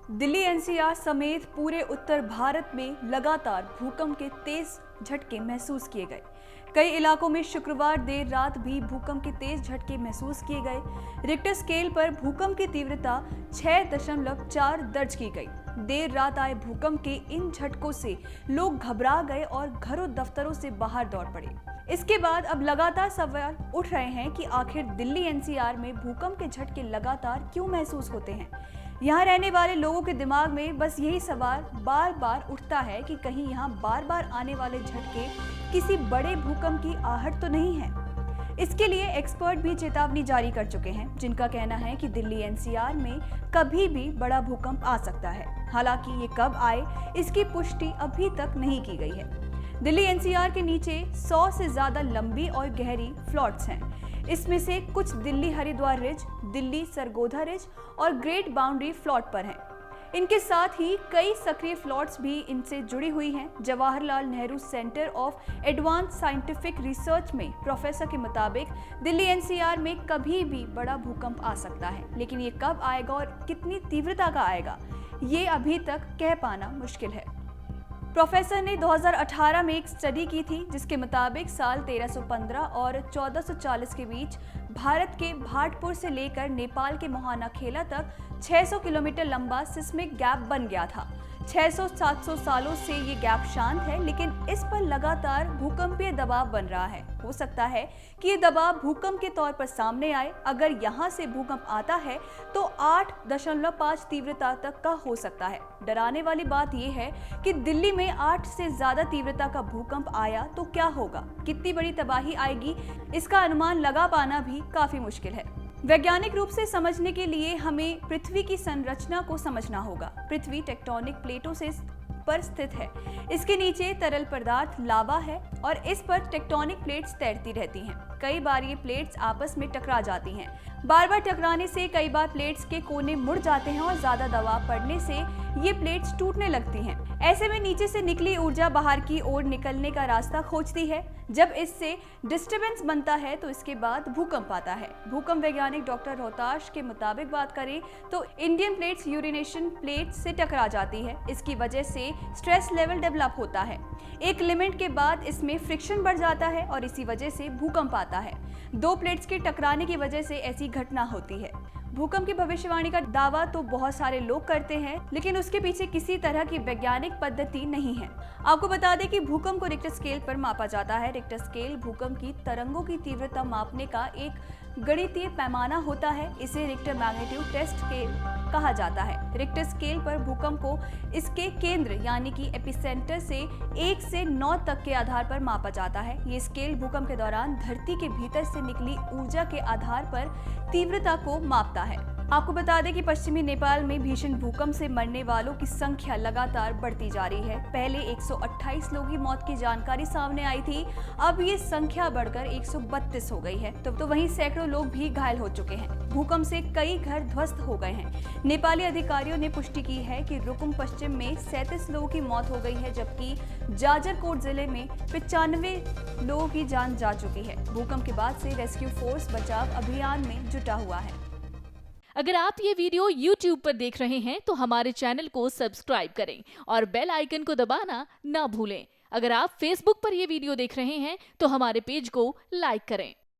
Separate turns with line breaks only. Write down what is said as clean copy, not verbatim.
Delhi NCR समेत पूरे उत्तर भारत में लगातार भूकंप के तेज झटके महसूस किए गए। कई इलाकों में शुक्रवार देर रात भी भूकंप के तेज झटके महसूस किए गए। रिक्टर स्केल पर भूकंप की तीव्रता 6.4 दर्ज की गई। देर रात आए भूकंप के इन झटकों से लोग घबरा गए और घरों दफ्तरों से बाहर दौड़ पड़े। इसके बाद अब लगातार सवाल उठ रहे हैं कि आखिर दिल्ली एनसीआर में भूकंप के झटके लगातार क्यों महसूस होते हैं। यहाँ रहने वाले लोगों के दिमाग में बस यही सवाल बार बार उठता है कि कहीं यहाँ बार बार आने वाले झटके किसी बड़े भूकंप की आहट तो नहीं है। इसके लिए एक्सपर्ट भी चेतावनी जारी कर चुके हैं, जिनका कहना है कि दिल्ली एनसीआर में कभी भी बड़ा भूकंप आ सकता है। हालांकि ये कब आए, इसकी पुष्टि अभी तक नहीं की गई है। दिल्ली एनसीआर के नीचे 100 से ज्यादा लंबी और गहरी फ्लॉट्स हैं। इसमें से कुछ दिल्ली हरिद्वार रिज, दिल्ली सरगोधा रिज और ग्रेट बाउंड्री फ्लॉट पर हैं। इनके साथ ही कई सक्रिय फ्लॉट्स भी इनसे जुड़ी हुई हैं। Jawaharlal Nehru centre of advance scientific research में प्रोफेसर के मुताबिक दिल्ली एनसीआर में कभी भी बड़ा भूकंप आ सकता है, लेकिन ये कब आएगा और कितनी तीव्रता का आएगा, ये अभी तक कह पाना मुश्किल है। प्रोफेसर ने 2018 में एक स्टडी की थी, जिसके मुताबिक साल 1315 और 1440 के बीच भारत के भाटपुर से लेकर नेपाल के मोहानाखेला तक 600 किलोमीटर लंबा सिस्मिक गैप बन गया था। 600-700 सालों से ये गैप शांत है, लेकिन इस पर लगातार भूकंपीय दबाव बन रहा है। हो सकता है कि ये दबाव भूकंप के तौर पर सामने आए। अगर यहाँ से भूकंप आता है तो 8.5 तीव्रता तक का हो सकता है। डराने वाली बात यह है कि दिल्ली में 8 से ज्यादा तीव्रता का भूकंप आया तो क्या होगा, कितनी बड़ी तबाही आएगी, इसका अनुमान लगा पाना भी काफी मुश्किल है। वैज्ञानिक रूप से समझने के लिए हमें पृथ्वी की संरचना को समझना होगा। पृथ्वी टेक्टोनिक प्लेटों से पर स्थित है। इसके नीचे तरल पदार्थ लावा है और इस पर टेक्टोनिक प्लेट्स तैरती रहती हैं। कई बार ये प्लेट्स आपस में टकरा जाती हैं। बार बार टकराने से कई बार प्लेट्स के कोने मुड़ जाते हैं और ज्यादा दबाव पड़ने से ये प्लेट्स टूटने लगती हैं। ऐसे में नीचे से निकली ऊर्जा बाहर की ओर निकलने का रास्ता खोजती है। जब इससे डिस्टरबेंस बनता है तो इसके बाद भूकंप आता है। भूकंप वैज्ञानिक डॉक्टर रोहताश के मुताबिक बात करें तो इंडियन प्लेट्स यूरेनियन प्लेट्स से टकरा जाती है। इसकी वजह से स्ट्रेस लेवल डेवलप होता है। एक लिमिट के बाद इसमें फ्रिक्शन बढ़ जाता है और इसी वजह से भूकंप आता है। दो प्लेट्स के टकराने की वजह से ऐसी घटना होती है। भूकंप की भविष्यवाणी का दावा तो बहुत सारे लोग करते हैं, लेकिन उसके पीछे किसी तरह की वैज्ञानिक पद्धति नहीं है। आपको बता दें कि भूकंप को रिक्टर स्केल पर मापा जाता है। रिक्टर स्केल भूकंप की तरंगों की तीव्रता मापने का एक गणितीय पैमाना होता है। इसे रिक्टर मैग्नीट्यूड टेस्ट स्केल कहा जाता है। रिक्टर स्केल पर भूकंप को इसके केंद्र यानी कि एपिसेंटर से 1 से 9 तक के आधार पर मापा जाता है। ये स्केल भूकंप के दौरान धरती के भीतर से निकली ऊर्जा के आधार पर तीव्रता को मापता है। आपको बता दें कि पश्चिमी नेपाल में भीषण भूकंप से मरने वालों की संख्या लगातार बढ़ती जा रही है। पहले 128 लोगों की मौत की जानकारी सामने आई थी, अब ये संख्या बढ़कर 132 हो गई है। तो वहीं सैकड़ों लोग भी घायल हो चुके हैं। भूकंप से कई घर ध्वस्त हो गए हैं। नेपाली अधिकारियों ने पुष्टि की है कि रुकुम पश्चिम में 37 लोगों की मौत हो गई है, जबकि जाजरकोट जिले में 95 लोगों की जान जा चुकी है। भूकंप के बाद से रेस्क्यू फोर्स बचाव अभियान में जुटा हुआ है।
अगर आप ये वीडियो YouTube पर देख रहे हैं तो हमारे चैनल को सब्सक्राइब करें और बेल आइकन को दबाना ना भूलें। अगर आप Facebook पर ये वीडियो देख रहे हैं तो हमारे पेज को लाइक करें।